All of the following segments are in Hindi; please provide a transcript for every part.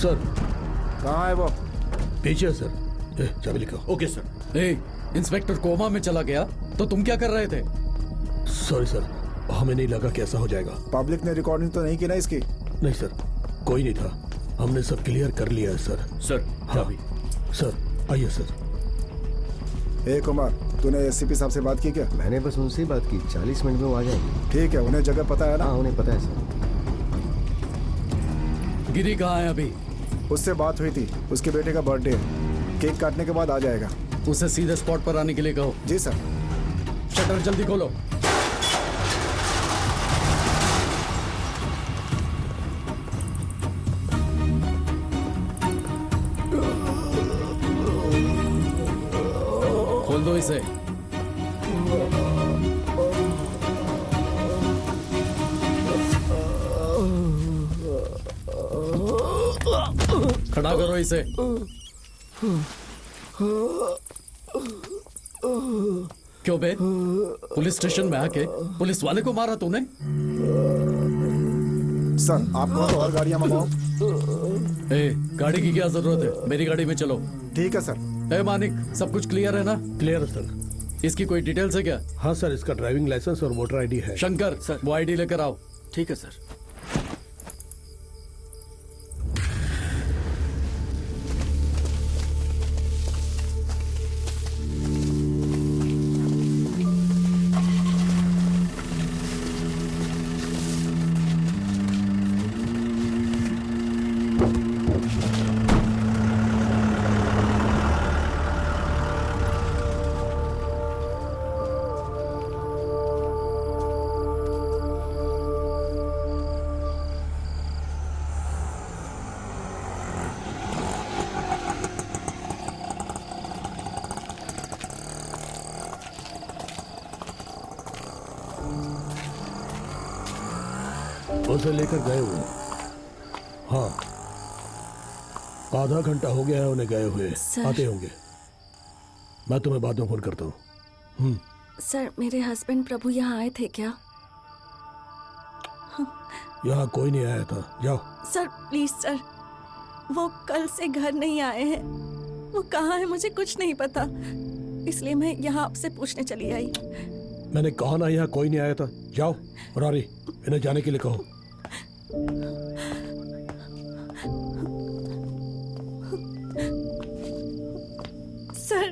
सर कहाँ है वो? पीछे है सर। चाबी लिखो। Okay sir. इंस्पेक्टर कोमा में चला गया तो तुम क्या कर रहे थे? सॉरी सर, हमें नहीं लगा कि ऐसा हो जाएगा। पब्लिक ने रिकॉर्डिंग तो नहीं की ना इसकी? नहीं सर, कोई नहीं था। हमने सब क्लियर कर लिया है सर। सर चाबी। सर आइए सर। ए कुमार, तूने एससीपी साहब से बात की क्या? मैंने बस उनसे ही बात की, 40 मिनट में वो आ जाएंगे। ठीक है, उन्हें जगह पता है ना? हाँ, उन्हें पता है सर। गिरी कहाँ है अभी? उससे बात हुई थी, उसके बेटे का बर्थडे है, केक काटने के बाद आ जाएगा। उसे सीधे स्पॉट पर आने के लिए कहो। जी सर। शटर जल्दी खोलो। खोल दो इसे। खड़ा करो इसे। क्यों बे? पुलिस स्टेशन में आके पुलिस वाले को मारा तूने? सर आपको तो और गाड़ियां मंगाओ। गाड़ी की क्या जरूरत है? मेरी गाड़ी में चलो। ठीक है सर। मानिक, सब कुछ क्लियर है ना? क्लियर है सर। इसकी कोई डिटेल्स है क्या? हाँ सर, इसका ड्राइविंग लाइसेंस और वोटर आईडी है। शंकर सर, वो आईडी लेकर आओ। ठीक है सर। उसे लेकर गए हुए। हाँ, आधा घंटा हो गया है उन्हें गए हुए। आते होंगे। मैं तुम्हें बाद में फोन करता हूँ। सर, मेरे हस्बैंड प्रभु यहाँ आए थे क्या? यहाँ कोई नहीं आया था। जाओ। सर प्लीज सर, वो कल से घर नहीं आए हैं। वो कहाँ है मुझे कुछ नहीं पता, इसलिए मैं यहाँ आपसे पूछने चली आई। मैंने कहा ना यहाँ कोई नहीं आया था। जाओ मुरारी, इन्हें जाने के लिए कहो। Sir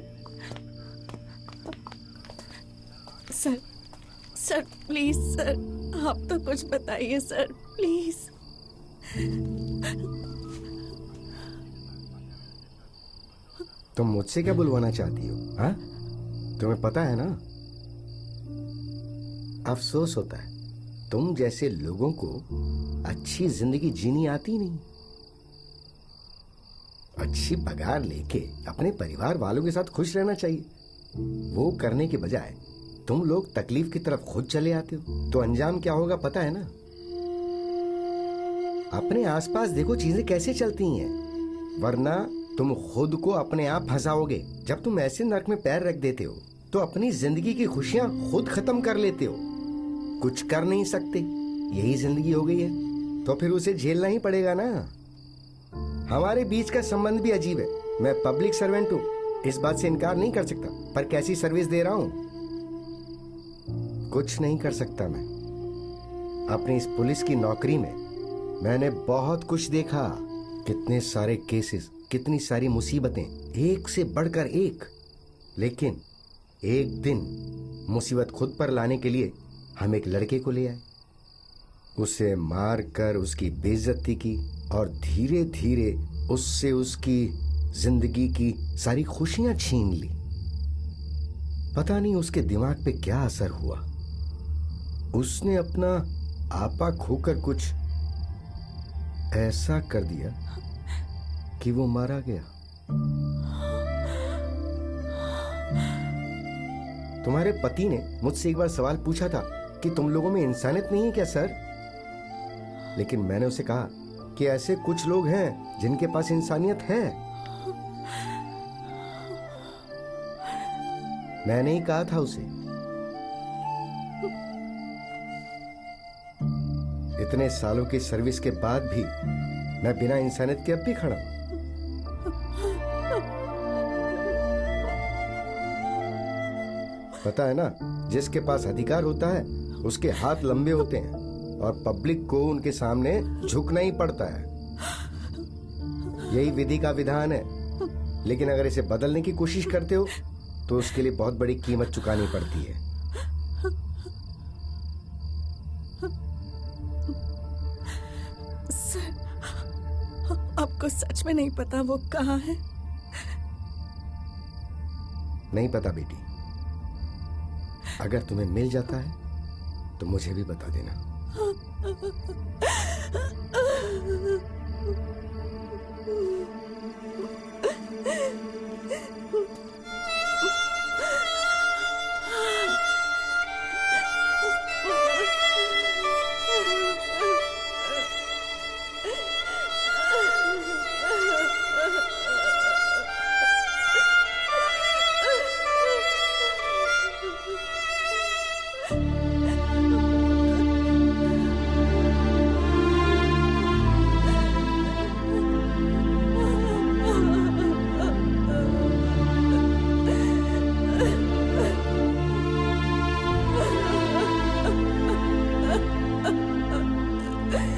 sir sir please sir, आप तो कुछ बताइए सर, प्लीज। तुम मुझसे क्या बुलवाना चाहती हो? हाँ, तुम्हें पता है ना, अफसोस होता है तुम जैसे लोगों को अच्छी जिंदगी जीनी आती नहीं। अच्छी पगार लेके अपने परिवार वालों के साथ खुश रहना चाहिए। वो करने के बजाय तुम लोग तकलीफ की तरफ खुद चले आते हो, तो अंजाम क्या होगा पता है ना। अपने आसपास देखो चीजें कैसे चलती हैं, वरना तुम खुद को अपने आप फंसाओगे। जब तुम ऐसे नर्क में पैर रख देते हो तो अपनी जिंदगी की खुशियां खुद खत्म कर लेते हो। कुछ कर नहीं सकते, यही जिंदगी हो गई है, तो फिर उसे झेलना ही पड़ेगा ना। हमारे बीच का संबंध भी अजीब है। मैं पब्लिक सर्वेंट हूं, इस बात से इनकार नहीं कर सकता, पर कैसी सर्विस दे रहा हूं कुछ नहीं कर सकता मैं। अपनी इस पुलिस की नौकरी में मैंने बहुत कुछ देखा, कितने सारे केसेस, कितनी सारी मुसीबतें, एक से बढ़कर एक। लेकिन एक दिन मुसीबत खुद पर लाने के लिए हम एक लड़के को ले आए, उसे मार कर उसकी बेइज्जती की और धीरे धीरे उससे उसकी जिंदगी की सारी खुशियां छीन ली। पता नहीं उसके दिमाग पे क्या असर हुआ, उसने अपना आपा खोकर कुछ ऐसा कर दिया कि वो मारा गया। तुम्हारे पति ने मुझसे एक बार सवाल पूछा था कि तुम लोगों में इंसानियत नहीं है क्या सर? लेकिन मैंने उसे कहा कि ऐसे कुछ लोग हैं जिनके पास इंसानियत है। मैंने ही कहा था उसे। इतने सालों की सर्विस के बाद भी मैं बिना इंसानियत के अब भी खड़ा हूं। पता है ना, जिसके पास अधिकार होता है उसके हाथ लंबे होते हैं और पब्लिक को उनके सामने झुकना ही पड़ता है। यही विधि का विधान है। लेकिन अगर इसे बदलने की कोशिश करते हो तो उसके लिए बहुत बड़ी कीमत चुकानी पड़ती है। सर, आपको सच में नहीं पता वो कहाँ है? नहीं पता बेटी, अगर तुम्हें मिल जाता है तो मुझे भी बता देना।